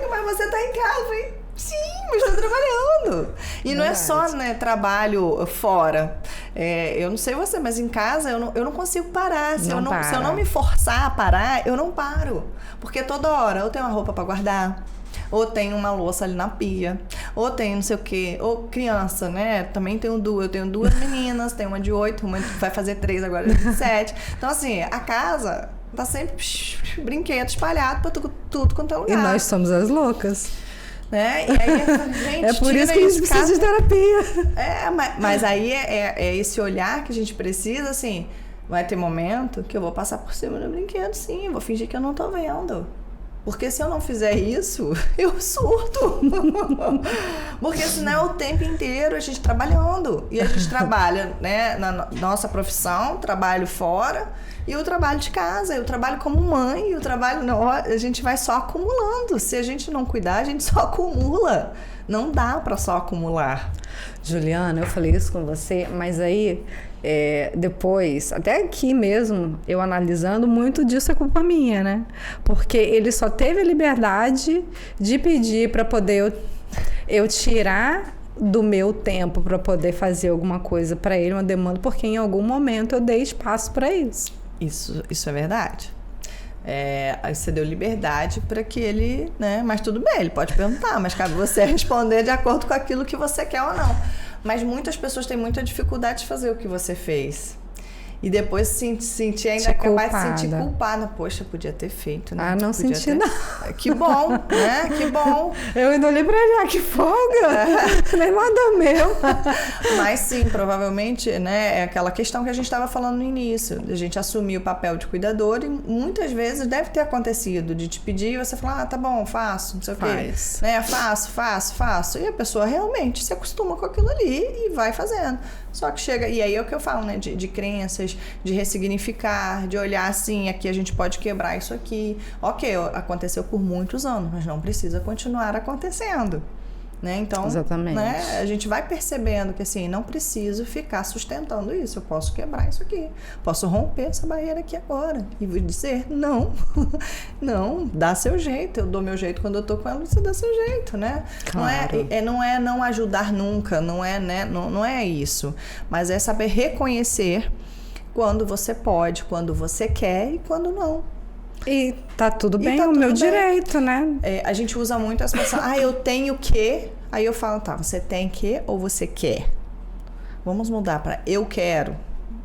mas você tá em casa, hein? Sim, mas estou trabalhando. E não é só, né, trabalho fora. Eu não sei você, mas em casa eu não consigo parar. Se eu não me forçar a parar, eu não paro. Porque toda hora eu tenho uma roupa para guardar, ou tem uma louça ali na pia, ou tem não sei o quê, ou criança, né? Também tenho duas. Eu tenho duas meninas, tenho uma de 8, uma vai fazer 3 agora de 7. Então, assim, a casa tá sempre brinquedo espalhado pra tudo quanto é lugar.
E nós somos as loucas.
Né? E aí, gente,
é por isso que a gente precisa de terapia.
Mas aí é esse olhar que a gente precisa, assim, vai ter momento que eu vou passar por cima do brinquedo, sim, vou fingir que eu não tô vendo. Porque se eu não fizer isso, eu surto. Porque senão é o tempo inteiro a gente trabalhando. E a gente trabalha, né, na nossa profissão, trabalho fora, e o trabalho de casa, eu trabalho como mãe, e o trabalho a gente vai só acumulando. Se a gente não cuidar, a gente só acumula. Não dá para só acumular.
Juliana, eu falei isso com você, mas aí depois, até aqui mesmo, eu analisando, muito disso é culpa minha, né? Porque ele só teve a liberdade de pedir para poder eu tirar do meu tempo para poder fazer alguma coisa para ele, uma demanda, porque em algum momento eu dei espaço para isso.
Isso é verdade. Aí você deu liberdade para que ele, né? Mas tudo bem, ele pode perguntar, mas cabe você responder de acordo com aquilo que você quer ou não. Mas muitas pessoas têm muita dificuldade de fazer o que você fez. E depois se sentir ainda capaz de se sentir culpada. Poxa, podia ter feito, né?
Não senti não.
Que bom, né? Que bom.
Eu ainda olhei pra ele, que folga. Nem nada meu.
Mas sim, provavelmente, né? É aquela questão que a gente estava falando no início. A gente assumir o papel de cuidador e muitas vezes deve ter acontecido de te pedir e você falar, tá bom, faço, não sei o quê. Né? Faço. E a pessoa realmente se acostuma com aquilo ali e vai fazendo. Só que chega... E aí é o que eu falo, né? De crenças, de ressignificar, de olhar assim, aqui a gente pode quebrar isso aqui. Ok, aconteceu por muitos anos, mas não precisa continuar acontecendo. Né? Então,
exatamente.
Né, a gente vai percebendo que assim, não preciso ficar sustentando isso, eu posso quebrar isso aqui, posso romper essa barreira aqui agora e vou dizer não, não, dá seu jeito, eu dou meu jeito quando eu tô com ela, você dá seu jeito, né? Claro. Não é não ajudar nunca, não é, né, não é isso, mas é saber reconhecer quando você pode, quando você quer e quando não.
E tá tudo bem, é o meu direito, né?
A gente usa muito essa expressão, eu tenho que... Aí eu falo, tá, você tem que ou você quer? Vamos mudar para eu quero.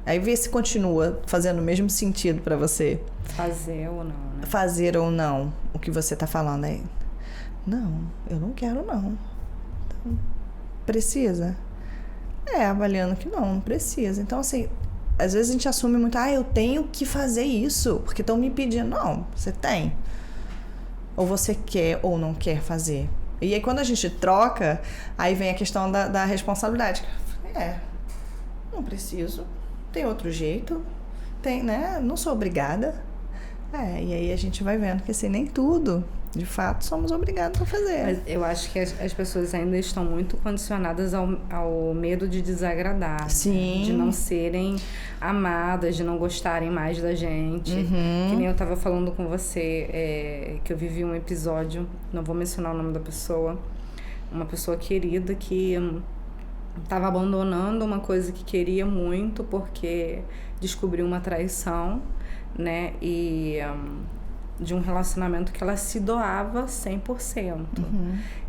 Aí vê se continua fazendo o mesmo sentido para você.
Fazer ou não, né?
Fazer ou não. O que você tá falando aí. Não, eu não quero não. Então, precisa? Avaliando que não precisa. Então, assim... Às vezes a gente assume muito, eu tenho que fazer isso, porque estão me pedindo. Não, você tem. Ou você quer ou não quer fazer. E aí quando a gente troca, aí vem a questão da responsabilidade. Não preciso, tem outro jeito, tem, né? Não sou obrigada. E aí a gente vai vendo que assim, nem tudo De fato, somos obrigados a fazer.
Mas eu acho que as pessoas ainda estão muito condicionadas ao medo de desagradar.
Sim.
De não serem amadas, de não gostarem mais da gente. Que nem eu estava falando com você, que eu vivi um episódio, não vou mencionar o nome da pessoa, uma pessoa querida que estava abandonando uma coisa que queria muito porque descobriu uma traição, né? E de um relacionamento que ela se doava 100%.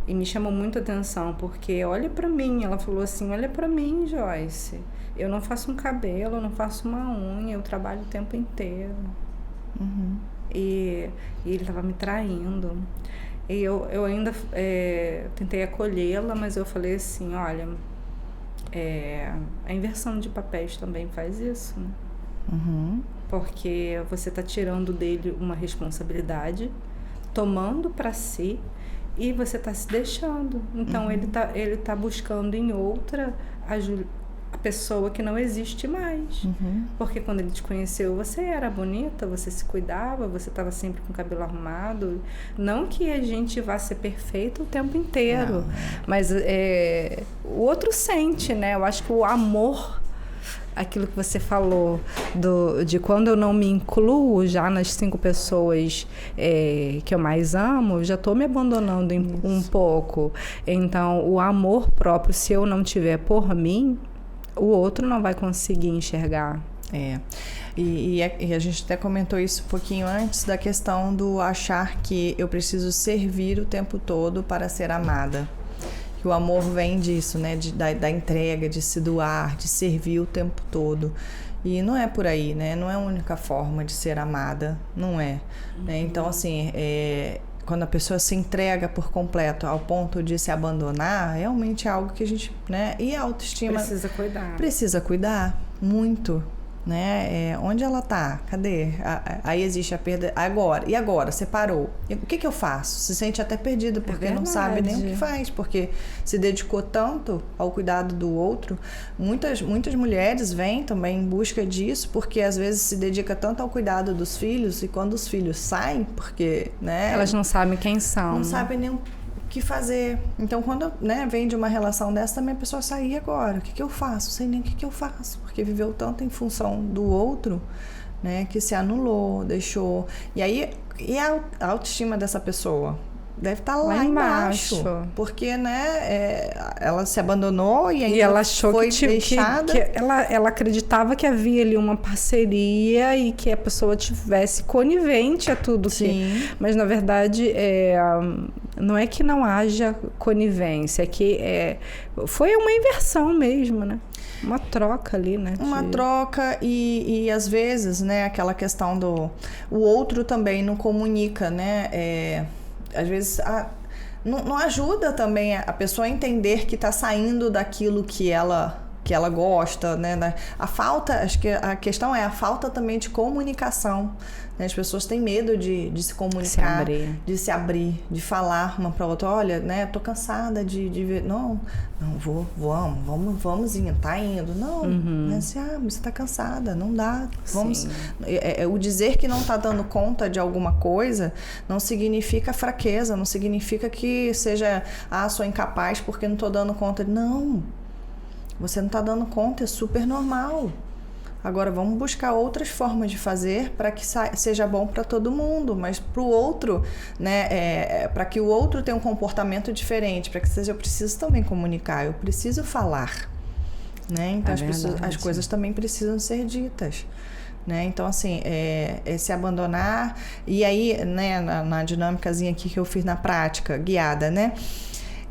E me chamou muito a atenção, porque olha pra mim, ela falou assim, olha pra mim, Joyce, eu não faço um cabelo, eu não faço uma unha, eu trabalho o tempo inteiro. E ele tava me traindo. E eu ainda tentei acolhê-la, mas eu falei assim, olha, a inversão de papéis também faz isso, né? Porque você está tirando dele uma responsabilidade, tomando para si, e você está se deixando. Então ele tá buscando em outra a pessoa que não existe mais. Porque quando ele te conheceu, você era bonita, você se cuidava, você estava sempre com o cabelo arrumado. Não que a gente vá ser perfeito o tempo inteiro, mas o outro sente, né? Eu acho que o amor, aquilo que você falou de quando eu não me incluo já nas 5 pessoas que eu mais amo, já estou me abandonando um pouco. Então, o amor próprio, se eu não tiver por mim, o outro não vai conseguir enxergar.
E a gente até comentou isso um pouquinho antes, da questão do achar que eu preciso servir o tempo todo para ser amada. Que o amor vem disso, né? Da entrega, de se doar, de servir o tempo todo. E não é por aí, né? Não é a única forma de ser amada, não é. Né? Então, assim, quando a pessoa se entrega por completo ao ponto de se abandonar, realmente é algo que a gente, né? E a autoestima...
Precisa cuidar.
Precisa cuidar, muito. Né? Onde ela tá? Cadê? Aí existe a perda. Agora, e agora? Separou. E o que eu faço? Se sente até perdida, porque não sabe nem o que faz, porque se dedicou tanto ao cuidado do outro. Muitas mulheres vêm também em busca disso, porque às vezes se dedica tanto ao cuidado dos filhos, e quando os filhos saem, porque, né?
Elas não sabem quem são.
Não sabem nem o que fazer. Então, quando, né, vem de uma relação dessa, também a pessoa sai agora. O que eu faço? Não sei nem o que eu faço, porque viveu tanto em função do outro, né, que se anulou, deixou. E aí, a autoestima dessa pessoa deve estar lá embaixo, porque, né, ela se abandonou e aí
ela achou
foi deixada.
Que ela acreditava que havia ali uma parceria e que a pessoa tivesse conivente a tudo.
Sim.
Mas, na verdade, não é que não haja conivência, é que foi uma inversão mesmo, né? Uma troca ali, né?
Uma troca e às vezes, né, aquela questão o outro também não comunica, né? Às vezes não ajuda também a pessoa a entender que está saindo daquilo que ela gosta, né? A falta, acho que a questão é a falta também de comunicação, né? As pessoas têm medo de se comunicar, de se abrir, de falar uma para outra. Olha, né? Tô cansada de ver. Não, vamos indo, tá indo. Não, né? Assim, você tá cansada, não dá. Vamos. O dizer que não tá dando conta de alguma coisa não significa fraqueza, não significa que seja, sou incapaz porque não tô dando conta. Não. Você não está dando conta, é super normal. Agora, vamos buscar outras formas de fazer para que seja bom para todo mundo, mas para o outro, né, para que o outro tenha um comportamento diferente, para que eu preciso também comunicar, eu preciso falar. Né? Então, as coisas também precisam ser ditas. Né? Então, assim, se abandonar. E aí, né, na dinâmicazinha aqui que eu fiz na prática, guiada, né?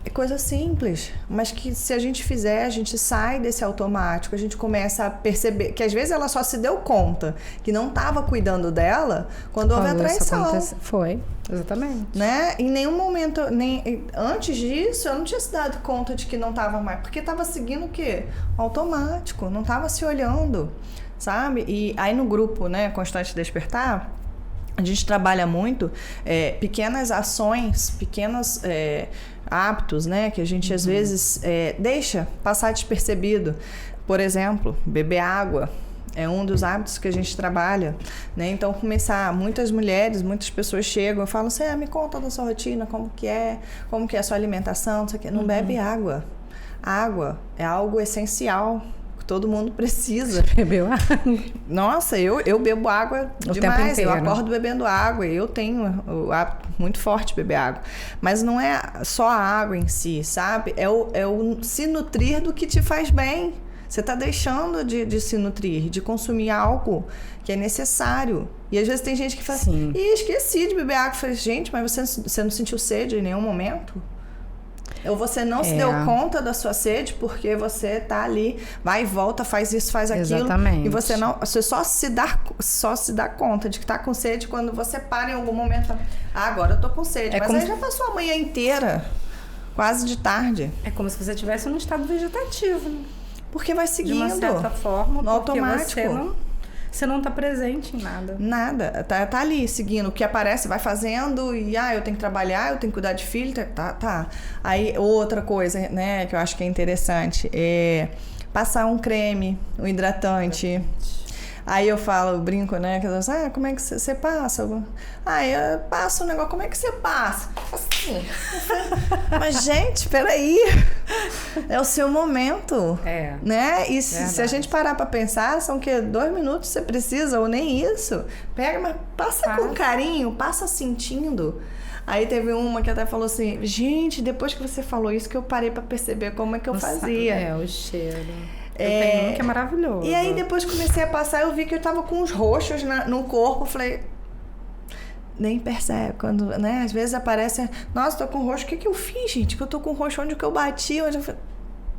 É coisa simples, mas que se a gente fizer, a gente sai desse automático, a gente começa a perceber que às vezes ela só se deu conta que não estava cuidando dela quando houve a traição.
Foi, exatamente.
Né? Em nenhum momento, nem antes disso, eu não tinha se dado conta de que não estava mais, porque estava seguindo o quê? Automático, não estava se olhando, sabe? E aí no grupo, né, Constante Despertar, a gente trabalha muito pequenas ações, pequenos hábitos, né, que a gente às vezes deixa passar despercebido. Por exemplo, beber água. É um dos hábitos que a gente trabalha, né? Então, muitas mulheres, muitas pessoas chegam e falam assim, me conta da sua rotina, como que é a sua alimentação, não sei o quê. Não bebe água. Água é algo essencial, que todo mundo precisa.
Bebeu água?
Nossa, eu bebo água demais, eu acordo bebendo água, eu tenho o hábito muito forte de beber água. Mas não é só a água em si, sabe? É o se nutrir do que te faz bem. Você está deixando de se nutrir, de consumir algo que é necessário. E às vezes tem gente que fala assim, esqueci de beber água. Eu falei, gente, mas você não sentiu sede em nenhum momento? Ou você não se deu conta da sua sede porque você tá ali, vai e volta, faz isso, faz aquilo.
Exatamente.
E você só se dá conta de que tá com sede quando você para em algum momento. Agora eu tô com sede. Mas aí já passou a manhã inteira, quase de tarde.
É como se você estivesse num estado vegetativo, né?
Porque vai seguindo. De
uma certa forma,
no automático.
Você não tá presente em nada.
Nada. Tá ali, seguindo. O que aparece, vai fazendo. E, eu tenho que trabalhar, eu tenho que cuidar de filho. Tá. Aí, outra coisa, né, que eu acho que é interessante. É passar um creme, um hidratante. Aí eu brinco, né? Que eu falo, como é que você passa? Eu passo um negócio, como é que você passa? Assim. Mas, gente, peraí. É o seu momento. Né? E se a gente parar pra pensar, são 2 minutos você precisa, ou nem isso. Pega, mas passa com carinho, passa sentindo. Aí teve uma que até falou assim, gente, depois que você falou isso que eu parei pra perceber como é que eu fazia.
O cheiro. Tem um que é maravilhoso.
E aí depois comecei a passar, eu vi que eu tava com uns roxos no corpo, falei, nem percebe, quando, né, às vezes aparece, nossa, tô com roxo, o que eu fiz, gente? Que eu tô com roxo, onde que eu bati,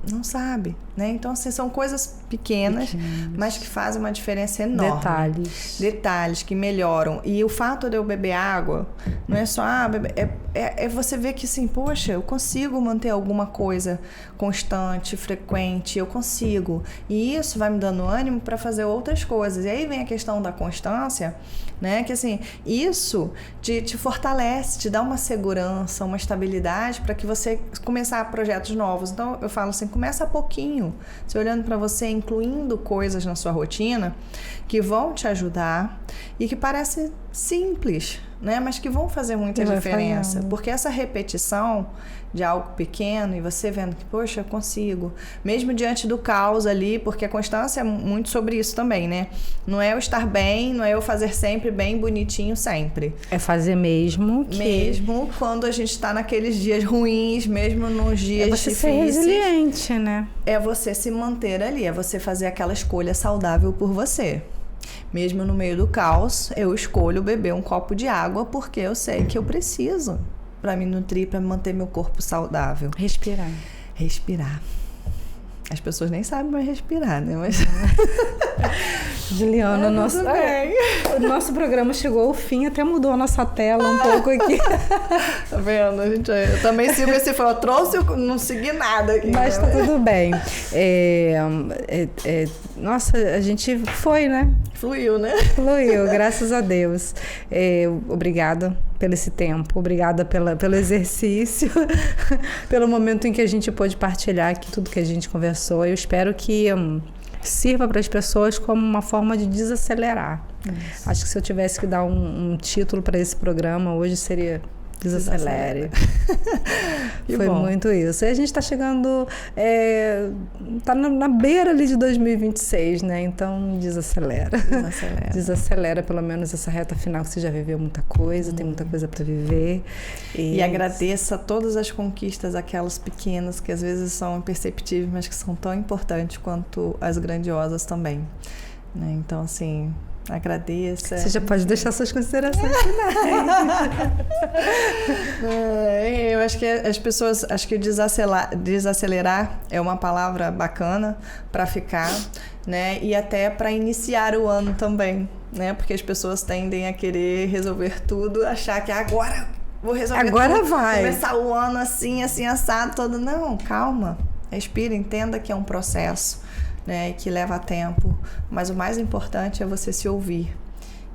não sabe, né? Então, assim, são coisas pequenas, mas que fazem uma diferença enorme. Detalhes que melhoram. E o fato de eu beber água, não é só beber, é você ver que, assim, poxa, eu consigo manter alguma coisa constante, frequente, eu consigo. E isso vai me dando ânimo para fazer outras coisas. E aí vem a questão da constância, né? Que, assim, isso te fortalece, te dá uma segurança, uma estabilidade para que você começar projetos novos. Então, eu falo assim, começa pouquinho, você olhando para você, incluindo coisas na sua rotina que vão te ajudar e que parecem simples, né? Mas que vão fazer muita diferença. Porque essa repetição de algo pequeno e você vendo que, poxa, eu consigo. Mesmo diante do caos ali, porque a constância é muito sobre isso também, né? Não é eu estar bem, não é eu fazer sempre bem, bonitinho, sempre.
É fazer mesmo
quando a gente está naqueles dias ruins, mesmo nos dias difíceis.
É você ser resiliente, né?
É você se manter ali, é você fazer aquela escolha saudável por você. Mesmo no meio do caos, eu escolho beber um copo de água porque eu sei que eu preciso para me nutrir, para manter meu corpo saudável. Respirar. As pessoas nem sabem mais respirar, né? Mas...
Juliana, o nosso programa chegou ao fim, até mudou a nossa tela um pouco aqui.
Tá vendo? Eu também sigo esse foi. Eu trouxe, eu não segui nada aqui.
Mas tá tudo bem. Nossa, a gente foi, né?
Fluiu, né?
Fluiu, graças a Deus. Obrigada pelo esse tempo, obrigada pelo exercício, pelo momento em que a gente pôde partilhar aqui tudo que a gente conversou. Eu espero que sirva para as pessoas como uma forma de desacelerar. Isso. Acho que se eu tivesse que dar um título para esse programa hoje seria Desacelere. Foi bom. Muito isso. E a gente está chegando, tá na beira ali de 2026, né? Então, desacelera. Desacelera pelo menos essa reta final, que você já viveu muita coisa, tem muita coisa para viver.
E agradeça todas as conquistas, aquelas pequenas, que às vezes são imperceptíveis, mas que são tão importantes quanto as grandiosas também. Né? Então, assim... agradeça.
Você já pode deixar suas considerações finais.
Eu acho que as pessoas, acho que desacelerar é uma palavra bacana para ficar, né? E até para iniciar o ano também, né? Porque as pessoas tendem a querer resolver tudo, achar que agora vou resolver
agora
tudo,
vai
começar o ano assim assado todo. Não, calma, respira, entenda que é um processo. Né, que leva tempo, mas o mais importante é você se ouvir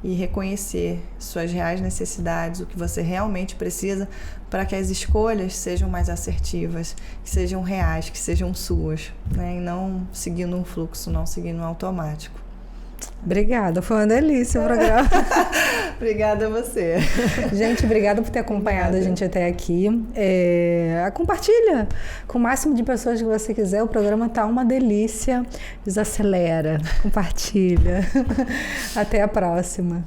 e reconhecer suas reais necessidades, o que você realmente precisa, para que as escolhas sejam mais assertivas, que sejam reais, que sejam suas, né, e não seguindo um fluxo, não seguindo um automático.
Obrigada, foi uma delícia o programa.
Obrigada a você.
Gente, obrigada por ter acompanhado a gente até aqui. Compartilha com o máximo de pessoas que você quiser. O programa tá uma delícia. Desacelera, compartilha. Até a próxima.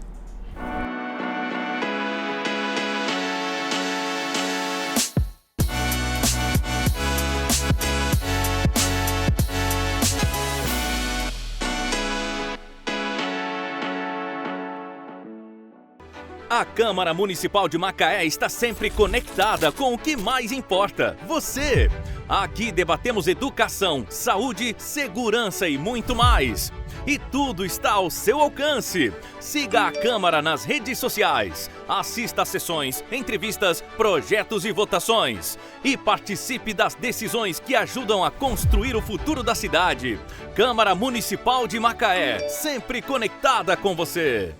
A Câmara Municipal de Macaé está sempre conectada com o que mais importa, você. Aqui debatemos educação, saúde, segurança e muito mais. E tudo está ao seu alcance. Siga a Câmara nas redes sociais. Assista a sessões, entrevistas, projetos e votações. E participe das decisões que ajudam a construir o futuro da cidade. Câmara Municipal de Macaé, sempre conectada com você.